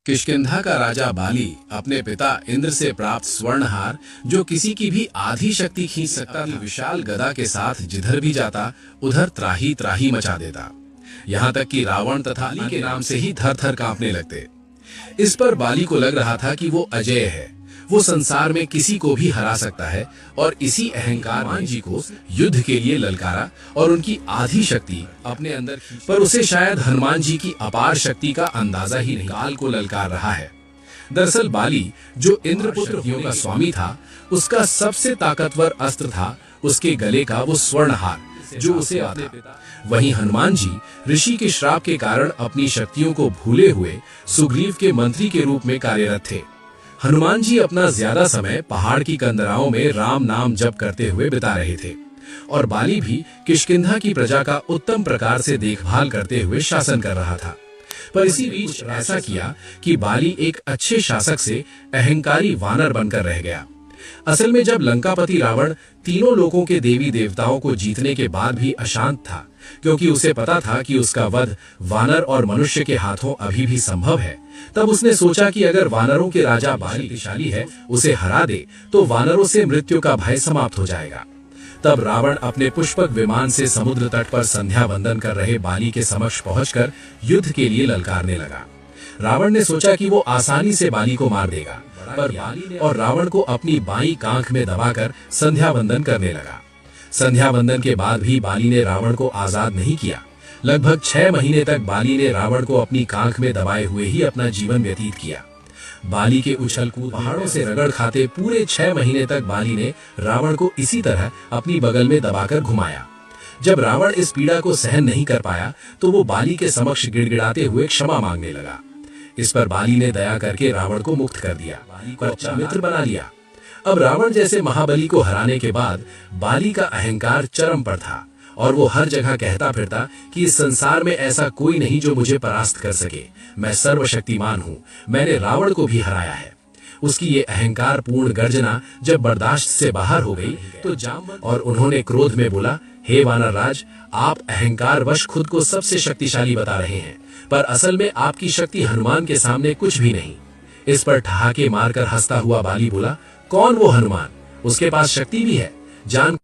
किष्किंधा का राजा बाली अपने पिता इंद्र से प्राप्त स्वर्णहार, जो किसी की भी आधी शक्ति खींच सकता था, विशाल गदा के साथ जिधर भी जाता उधर त्राही त्राही मचा देता। यहाँ तक कि रावण तथा बाली के नाम से ही थर थर कांपने लगते। इस पर बाली को लग रहा था कि वो अजय है, वो संसार में किसी को भी हरा सकता है, और इसी अहंकार हनुमान जी को युद्ध के लिए ललकारा और उनकी आधी शक्ति अपने अंदर। पर उसे शायद हनुमान जी की अपार शक्ति का अंदाजा ही नहीं, काल को ललकार रहा है। दरअसल बाली, जो इंद्रपुत्र का स्वामी था, उसका सबसे ताकतवर अस्त्र था उसके गले का वो स्वर्णहार, जो उसे आता। वहीं हनुमान जी ऋषि के श्राप के कारण अपनी शक्तियों को भूले हुए सुग्रीव के मंत्री के रूप में कार्यरत थे। हनुमान जी अपना ज्यादा समय पहाड़ की कंदराओं में राम नाम जप करते हुए बिता रहे थे, और बाली भी किष्किंधा की प्रजा का उत्तम प्रकार से देखभाल करते हुए शासन कर रहा था। पर इसी बीच ऐसा किया कि बाली एक अच्छे शासक से अहंकारी वानर बनकर रह गया। असल में जब लंकापति रावण तीनों लोकों के देवी देवताओं को जीतने के बाद भी अशांत था, क्योंकि उसे पता था कि उसका वध वानर और मनुष्य के हाथों अभी भी संभव है, तब उसने सोचा कि अगर वानरों के राजा बाली शक्तिशाली है, उसे हरा दे तो वानरों से मृत्यु का भय समाप्त हो जाएगा। तब रावण अपने पुष्पक विमान से समुद्र तट पर संध्या वंदन कर रहे बाली के समक्ष पहुंचकर युद्ध के लिए ललकारने लगा। रावण ने सोचा कि वो आसानी से बाली को मार देगा, पर बाली ने और रावण को अपनी बाईं कांख में दबाकर संध्या वंदन करने लगा। संध्या वंदन के बाद भी बाली ने रावण को आजाद नहीं किया। लगभग 6 महीने तक बाली ने रावण को अपनी कांख में दबाए हुए ही अपना जीवन व्यतीत किया। बाली के उछल कूद, पहाड़ों से रगड़ खाते पूरे 6 महीने तक बाली ने रावण को इसी तरह अपनी बगल में दबाकर घुमाया। जब रावण इस पीड़ा को सहन नहीं कर पाया तो वो बाली के समक्ष गिड़गिड़ाते हुए क्षमा मांगने लगा। इस पर बाली ने दया करके रावण को मुक्त कर दिया, बाली को अच्छा मित्र बना लिया। अब रावण जैसे महाबली को हराने के बाद बाली का अहंकार चरम पर था, और वो हर जगह कहता फिरता कि इस संसार में ऐसा कोई नहीं जो मुझे परास्त कर सके, मैं सर्वशक्तिमान हूँ, मैंने रावण को भी हराया है। उसकी ये अहंकार पूर्ण गर्जना जब बर्दाश्त से बाहर हो गई तो जामवंत और उन्होंने क्रोध में बोला, हे वानर राज, आप अहंकार वश खुद को सबसे शक्तिशाली बता रहे हैं, पर असल में आपकी शक्ति हनुमान के सामने कुछ भी नहीं। इस पर ठहाके मारकर हंसता हुआ बाली बोला, कौन वो हनुमान? उसके पास शक्ति भी है, जान